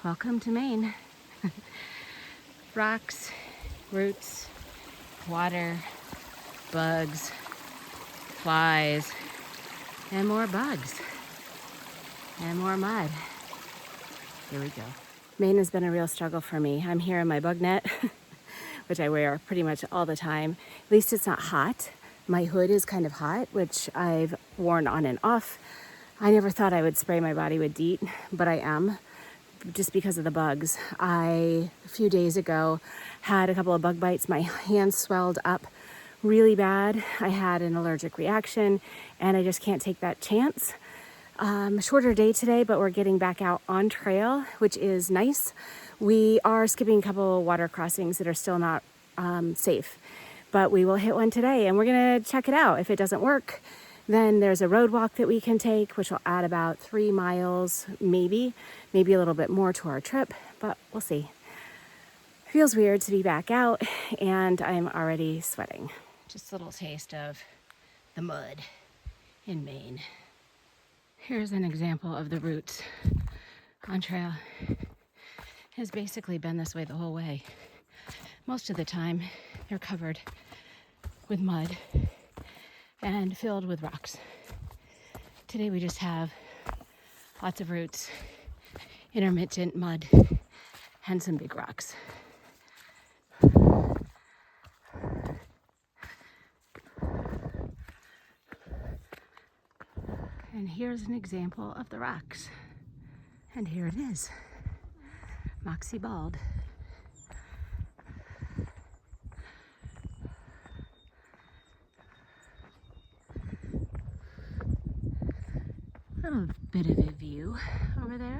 Welcome to Maine. Rocks, roots, water, bugs, flies, and more bugs, and more mud. Here we go. Maine has been a real struggle for me. I'm here in my bug net, which I wear pretty much all the time. At least it's not hot. My hood is kind of hot, which I've worn on and off. I never thought I would spray my body with DEET, but I am, just because of the bugs. A few days ago, had a couple of bug bites. My hands swelled up really bad. I had an allergic reaction, and I just can't take that chance. Shorter day today, but we're getting back out on trail, which is nice. We are skipping a couple of water crossings that are still not safe, but we will hit one today, and we're gonna check it out. If it doesn't work, then there's a road walk that we can take, which will add about 3 miles, maybe a little bit more to our trip, but we'll see. Feels weird to be back out, and I'm already sweating. Just a little taste of the mud in Maine. Here's an example of the roots on trail. It has basically been this way the whole way. Most of the time, they're covered with mud and filled with rocks. Today we just have lots of roots, intermittent mud, and some big rocks. And here's an example of the rocks. And here it is, Moxie Bald. A little bit of a view over there.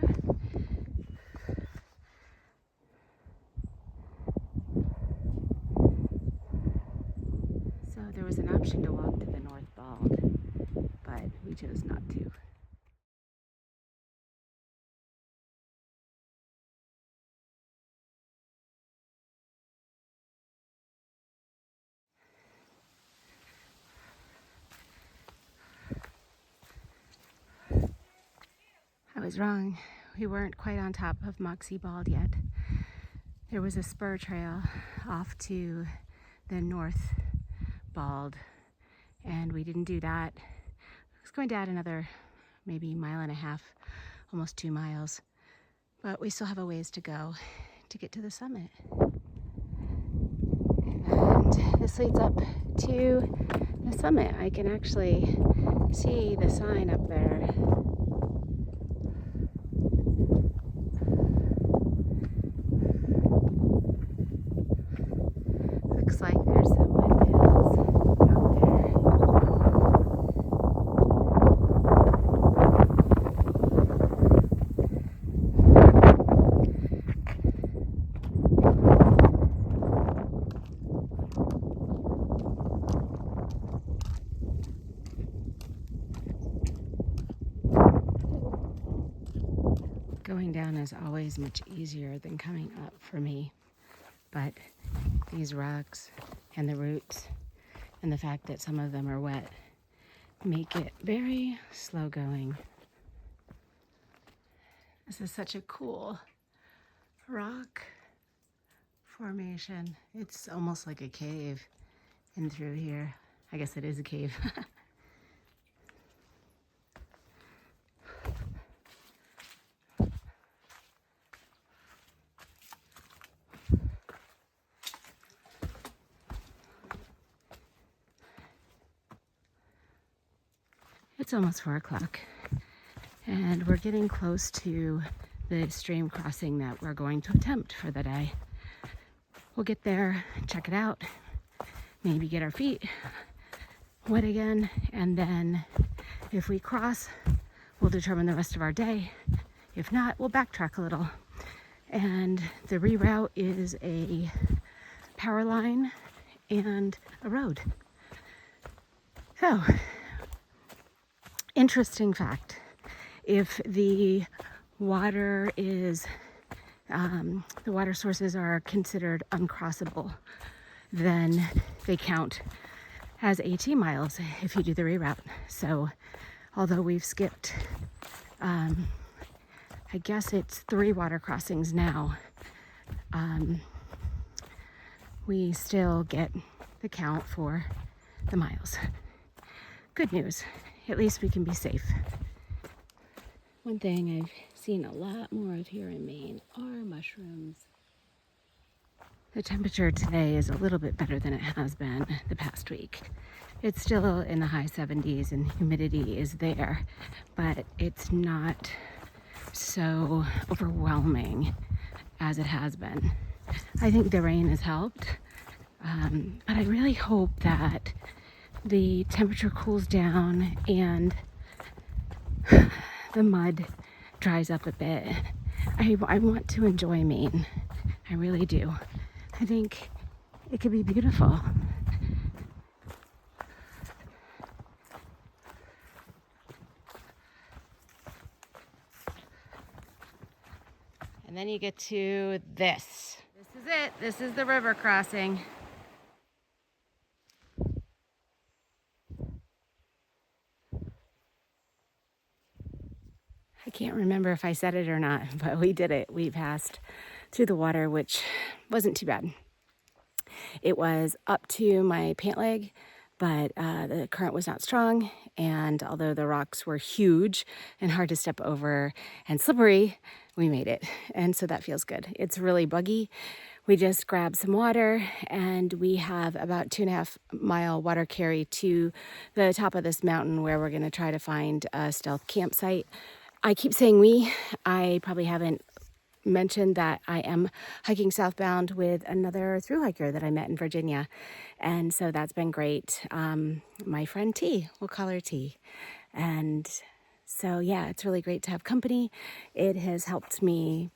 So there was an option to walk to the North Bald, but we chose not to. I was wrong. We weren't quite on top of Moxie Bald yet. There was a spur trail off to the North Bald, and we didn't do that. I was going to add another maybe 1.5 miles, almost 2 miles, but we still have a ways to go to get to the summit. And this leads up to the summit. I can actually see the sign up there. Looks like there's some windmills out there. Going down is always much easier than coming up for me, but these rocks and the roots and the fact that some of them are wet make it very slow going. This is such a cool rock formation. It's almost like a cave in through here. I guess it is a cave. It's almost 4 o'clock, and we're getting close to the stream crossing that we're going to attempt for the day. We'll get there, check it out, maybe get our feet wet again, and then if we cross, we'll determine the rest of our day. If not, we'll backtrack a little. And the reroute is a power line and a road. So, interesting fact, if the water is, the water sources are considered uncrossable, then they count as 18 miles if you do the reroute. So although we've skipped I guess it's 3 water crossings now, we still get the count for the miles. Good news, at least we can be safe. One thing I've seen a lot more of here in Maine are mushrooms. The temperature today is a little bit better than it has been the past week. It's still in the high 70s and humidity is there, but it's not so overwhelming as it has been. I think the rain has helped, but I really hope that the temperature cools down and the mud dries up a bit. I want to enjoy Maine. I really do. I think it could be beautiful. And then you get to this. This is it. This is the river crossing. I can't remember if I said it or not, but we did it. We passed through the water, which wasn't too bad. It was up to my pant leg, but the current was not strong. And although the rocks were huge and hard to step over and slippery, we made it. And so that feels good. It's really buggy. We just grabbed some water and we have about 2.5 mile water carry to the top of this mountain where we're gonna try to find a stealth campsite. I keep saying we. I probably haven't mentioned that I am hiking southbound with another thru-hiker that I met in Virginia. And so that's been great. My friend T, we'll call her T. And so yeah, it's really great to have company. It has helped me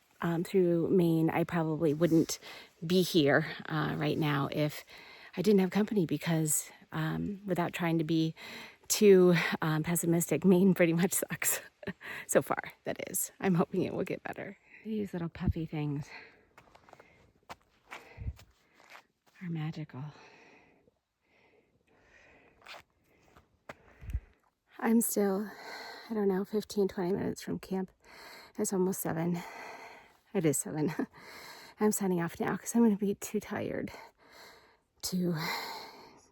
through Maine. I probably wouldn't be here right now if I didn't have company because without trying to be too pessimistic, Maine pretty much sucks. So far, that is. I'm hoping it will get better. These little puffy things are magical. I'm still, I don't know, 15, 20 minutes from camp. It's almost 7. It is 7. I'm signing off now because I'm going to be too tired to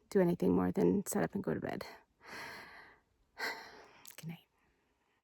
do anything more than set up and go to bed.